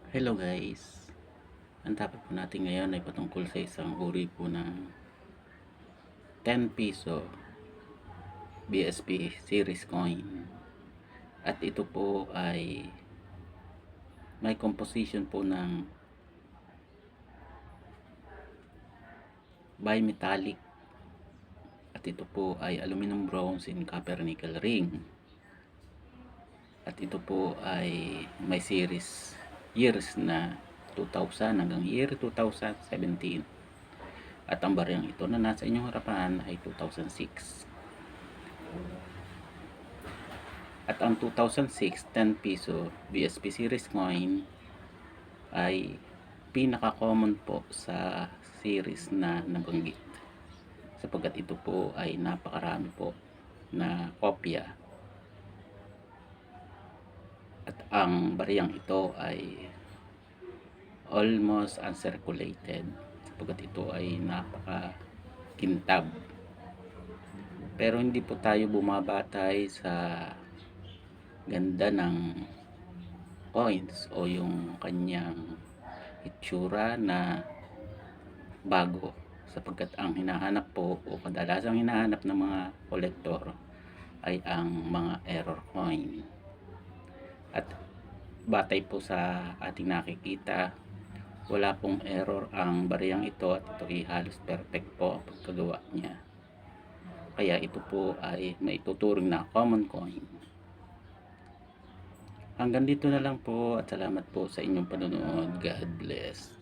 Hello guys, ang topic po natin ngayon ay patungkol sa isang uri po ng 10 piso BSP series coin. At ito po ay may composition po ng bimetallic, at ito po ay aluminum, bronze, and copper nickel ring. At ito po ay may series years na 2000 hanggang year 2017. At ang bariyang ito na nasa inyong harapan ay 2006. At ang 2006 10 piso BSP series coin ay pinaka-common po sa series na nabanggit, sapagkat ito po ay napakarami po na kopya. At ang bariyang ito ay almost uncirculated, sapagkat ito ay napaka-kintab. Pero hindi po tayo bumabatay sa ganda ng coins o yung kanyang itsura na bago, sapagkat ang hinahanap po o kadalasang hinahanap ng mga kolektor ay ang mga error coin. At batay po sa ating nakikita, wala pong error ang bariyang ito, at ito ay halos perfect po ang pagkagawa niya. Kaya ito po ay maituturing na common coin. Hanggang dito na lang po, at salamat po sa inyong panonood. God bless.